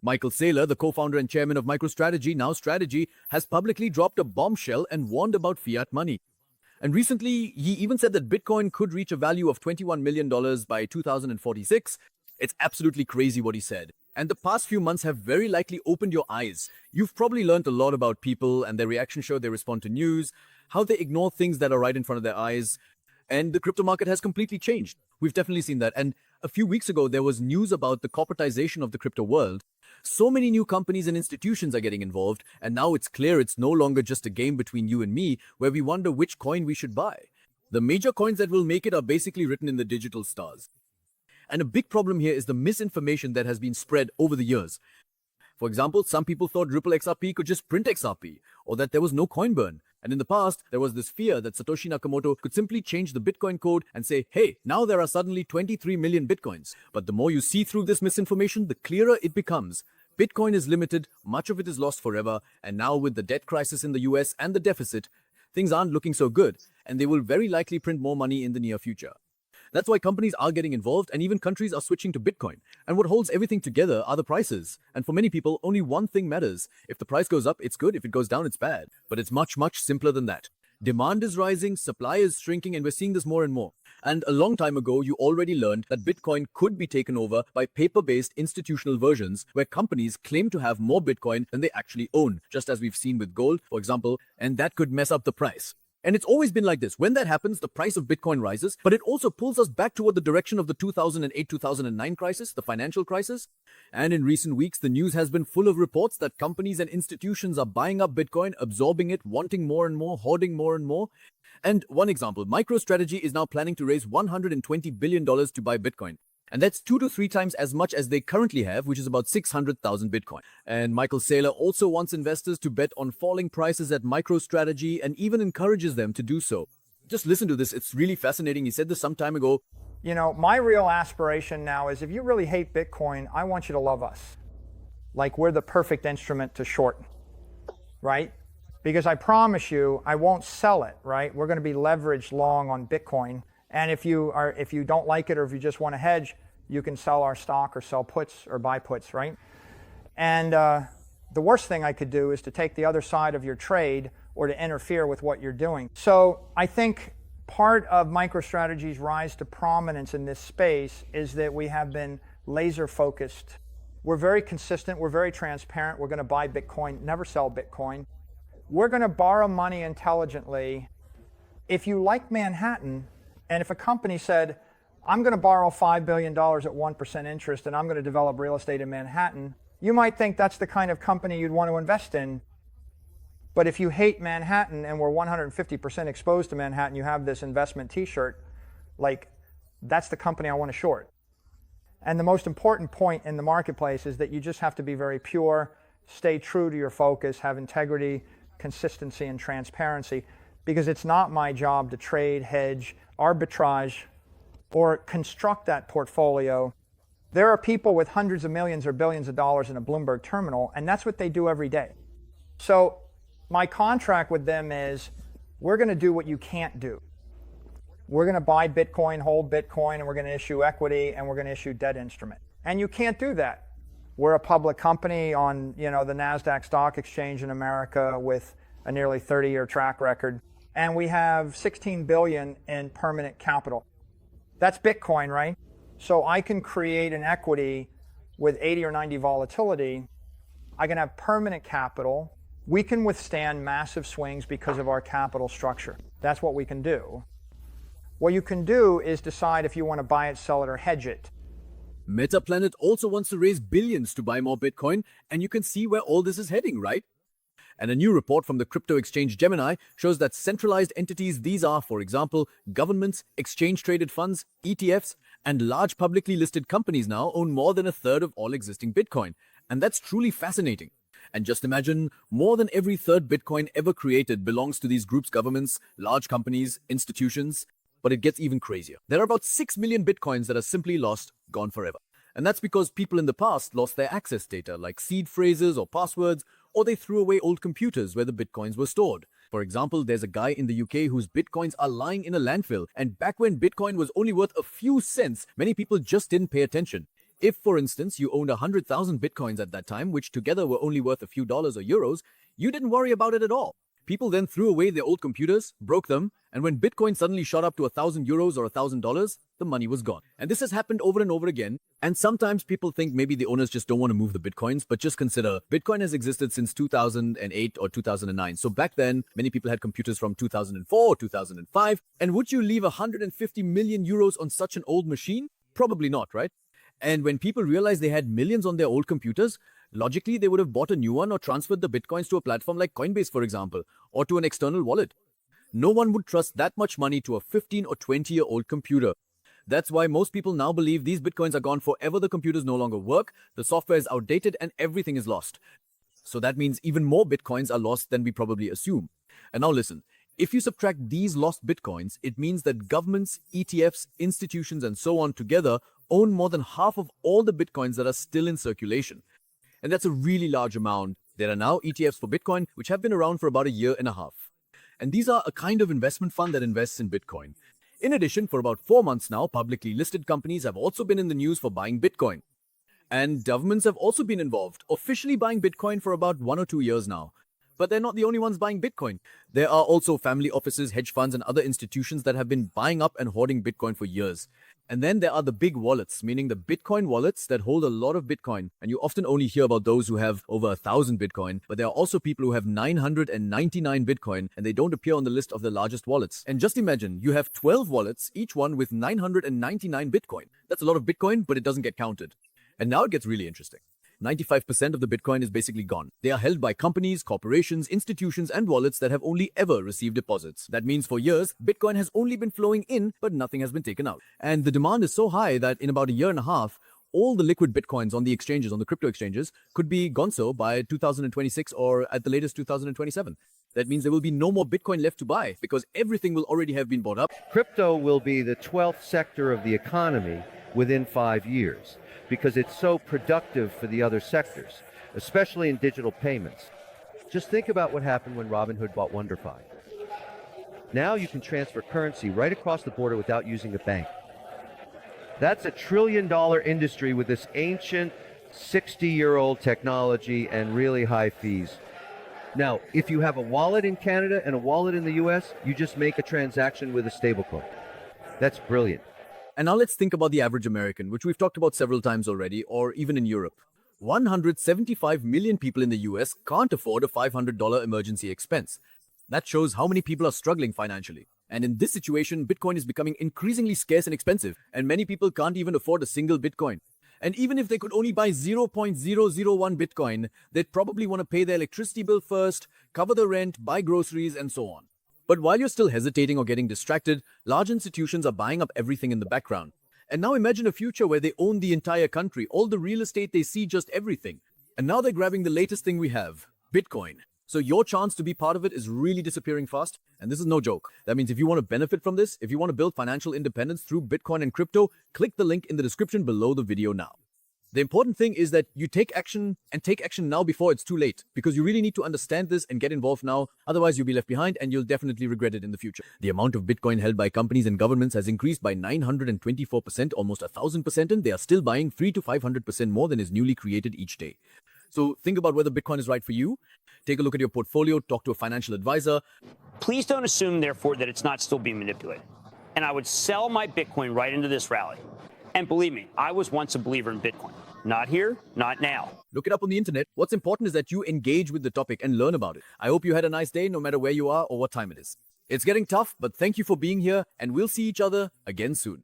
Michael Saylor, the co-founder and chairman of MicroStrategy, now Strategy, has publicly dropped a bombshell and warned about fiat money. And recently, he even said that Bitcoin could reach a value of $21 million by 2046. It's absolutely crazy what he said. And the past few months have very likely opened your eyes. You've probably learned a lot about people and their reaction show they respond to news, how they ignore things that are right in front of their eyes. And the crypto market has completely changed. We've definitely seen that. And a few weeks ago, there was news about the corporatization of the crypto world. So many new companies and institutions are getting involved, and now it's clear it's no longer just a game between you and me, where we wonder which coin we should buy. The major coins that will make it are basically written in the digital stars. And a big problem here is the misinformation that has been spread over the years. For example, some people thought Ripple XRP could just print XRP, or that there was no coin burn. And in the past, there was this fear that Satoshi Nakamoto could simply change the Bitcoin code and say, hey, now there are suddenly 23 million Bitcoins. But the more you see through this misinformation, the clearer it becomes. Bitcoin is limited, much of it is lost forever, and now with the debt crisis in the US and the deficit, things aren't looking so good, and they will very likely print more money in the near future. That's why companies are getting involved, and even countries are switching to Bitcoin. And what holds everything together are the prices. And for many people, only one thing matters. If the price goes up, it's good. If it goes down, it's bad. But it's much, much simpler than that. Demand is rising, supply is shrinking, and we're seeing this more and more. And a long time ago, you already learned that Bitcoin could be taken over by paper-based institutional versions where companies claim to have more Bitcoin than they actually own, just as we've seen with gold, for example, and that could mess up the price. And it's always been like this. When that happens, the price of Bitcoin rises, but it also pulls us back toward the direction of the 2008-2009 crisis, the financial crisis. And in recent weeks, the news has been full of reports that companies and institutions are buying up Bitcoin, absorbing it, wanting more and more, hoarding more and more. And one example, MicroStrategy is now planning to raise $120 billion to buy Bitcoin. And that's 2 to 3 times as much as they currently have, which is about 600,000 Bitcoin. And Michael Saylor also wants investors to bet on falling prices at MicroStrategy and even encourages them to do so. Just listen to this. It's really fascinating. He said this some time ago. You know, my real aspiration now is if you really hate Bitcoin, I want you to love us. Like we're the perfect instrument to short, right? Because I promise you, I won't sell it, right? We're going to be leveraged long on Bitcoin. And if you don't like it or if you just want to hedge, you can sell our stock or sell puts or buy puts, right? And the worst thing I could do is to take the other side of your trade or to interfere with what you're doing. So I think part of MicroStrategy's rise to prominence in this space is that we have been laser focused. We're very consistent, we're very transparent, we're going to buy Bitcoin, never sell Bitcoin. We're going to borrow money intelligently. If you like Manhattan, and if a company said, I'm going to borrow $5 billion at 1% interest and I'm going to develop real estate in Manhattan, you might think that's the kind of company you'd want to invest in. But if you hate Manhattan and we're 150% exposed to Manhattan, you have this investment t-shirt, like that's the company I want to short. And the most important point in the marketplace is that you just have to be very pure, stay true to your focus, have integrity, consistency, and transparency, because it's not my job to trade, hedge, arbitrage, or construct that portfolio. There are people with hundreds of millions or billions of dollars in a Bloomberg terminal, and that's what they do every day. So my contract with them is, we're going to do what you can't do. We're going to buy Bitcoin, hold Bitcoin, and we're going to issue equity, and we're going to issue debt instrument. And you can't do that. We're a public company on, the NASDAQ stock exchange in America with a nearly 30-year track record. And we have 16 billion in permanent capital. That's Bitcoin, right? So I can create an equity with 80 or 90 volatility. I can have permanent capital. We can withstand massive swings because of our capital structure. That's what we can do. What you can do is decide if you want to buy it, sell it, or hedge it. MetaPlanet also wants to raise billions to buy more Bitcoin, and you can see where all this is heading, right? And a new report from the crypto exchange Gemini shows that centralized entities, these are, for example, governments, exchange-traded funds, ETFs, and large publicly listed companies now own more than a third of all existing Bitcoin. And that's truly fascinating. And just imagine, more than every third Bitcoin ever created belongs to these groups, governments, large companies, institutions. But it gets even crazier. There are about 6 million Bitcoins that are simply lost, gone forever. And that's because people in the past lost their access data, like seed phrases or passwords, or they threw away old computers where the Bitcoins were stored. For example, there's a guy in the UK whose Bitcoins are lying in a landfill, and back when Bitcoin was only worth a few cents, many people just didn't pay attention. If, for instance, you owned 100,000 bitcoins at that time, which together were only worth a few dollars or euros, you didn't worry about it at all. People then threw away their old computers, broke them, and when Bitcoin suddenly shot up to 1,000 euros or $1,000, the money was gone. And this has happened over and over again. And sometimes people think maybe the owners just don't want to move the Bitcoins, but just consider Bitcoin has existed since 2008 or 2009. So back then, many people had computers from 2004 or 2005. And would you leave 150 million euros on such an old machine? Probably not, right? And when people realized they had millions on their old computers, logically, they would have bought a new one or transferred the bitcoins to a platform like Coinbase, for example, or to an external wallet. No one would trust that much money to a 15 or 20-year-old computer. That's why most people now believe these bitcoins are gone forever, the computers no longer work, the software is outdated, and everything is lost. So that means even more bitcoins are lost than we probably assume. And now listen, if you subtract these lost bitcoins, it means that governments, ETFs, institutions, and so on together own more than half of all the bitcoins that are still in circulation. And that's a really large amount. There are now ETFs for Bitcoin, which have been around for about a year and a half. And these are a kind of investment fund that invests in Bitcoin. In addition, for about 4 months now, publicly listed companies have also been in the news for buying Bitcoin. And governments have also been involved, officially buying Bitcoin for about 1 or 2 years now. But they're not the only ones buying Bitcoin. There are also family offices, hedge funds, and other institutions that have been buying up and hoarding Bitcoin for years. And then there are the big wallets, meaning the Bitcoin wallets that hold a lot of Bitcoin. And you often only hear about those who have over 1,000 Bitcoin, but there are also people who have 999 Bitcoin, and they don't appear on the list of the largest wallets. And just imagine, you have 12 wallets, each one with 999 Bitcoin. That's a lot of Bitcoin, but it doesn't get counted. And now it gets really interesting. 95% of the Bitcoin is basically gone. They are held by companies, corporations, institutions, and wallets that have only ever received deposits. That means for years, Bitcoin has only been flowing in, but nothing has been taken out. And the demand is so high that in about a year and a half, all the liquid Bitcoins on the exchanges, on the crypto exchanges, could be gonzo by 2026 or at the latest 2027. That means there will be no more Bitcoin left to buy because everything will already have been bought up. Crypto will be the 12th sector of the economy within 5 years because it's so productive for the other sectors, especially in digital payments. Just think about what happened when Robinhood bought WonderFi. Now you can transfer currency right across the border without using a bank. That's $1 trillion industry with this ancient 60-year-old technology and really high fees. Now, if you have a wallet in Canada and a wallet in the US, you just make a transaction with a stablecoin. That's brilliant. And now let's think about the average American, which we've talked about several times already, or even in Europe. 175 million people in the US can't afford a $500 emergency expense. That shows how many people are struggling financially. And in this situation, Bitcoin is becoming increasingly scarce and expensive, and many people can't even afford a single Bitcoin. And even if they could only buy 0.001 Bitcoin, they'd probably want to pay their electricity bill first, cover the rent, buy groceries, and so on. But while you're still hesitating or getting distracted, large institutions are buying up everything in the background. And now imagine a future where they own the entire country, all the real estate, they see just everything. And now they're grabbing the latest thing we have, Bitcoin. So your chance to be part of it is really disappearing fast. And this is no joke. That means if you want to benefit from this, if you want to build financial independence through Bitcoin and crypto, click the link in the description below the video now. The important thing is that you take action and take action now before it's too late, because you really need to understand this and get involved now. Otherwise, you'll be left behind and you'll definitely regret it in the future. The amount of Bitcoin held by companies and governments has increased by 924%, almost 1,000%, and they are still buying 300 to 500% more than is newly created each day. So think about whether Bitcoin is right for you. Take a look at your portfolio, talk to a financial advisor. Please don't assume, therefore, that it's not still being manipulated. And I would sell my Bitcoin right into this rally. And believe me, I was once a believer in Bitcoin. Not here, not now. Look it up on the internet. What's important is that you engage with the topic and learn about it. I hope you had a nice day, no matter where you are or what time it is. It's getting tough, but thank you for being here, and we'll see each other again soon.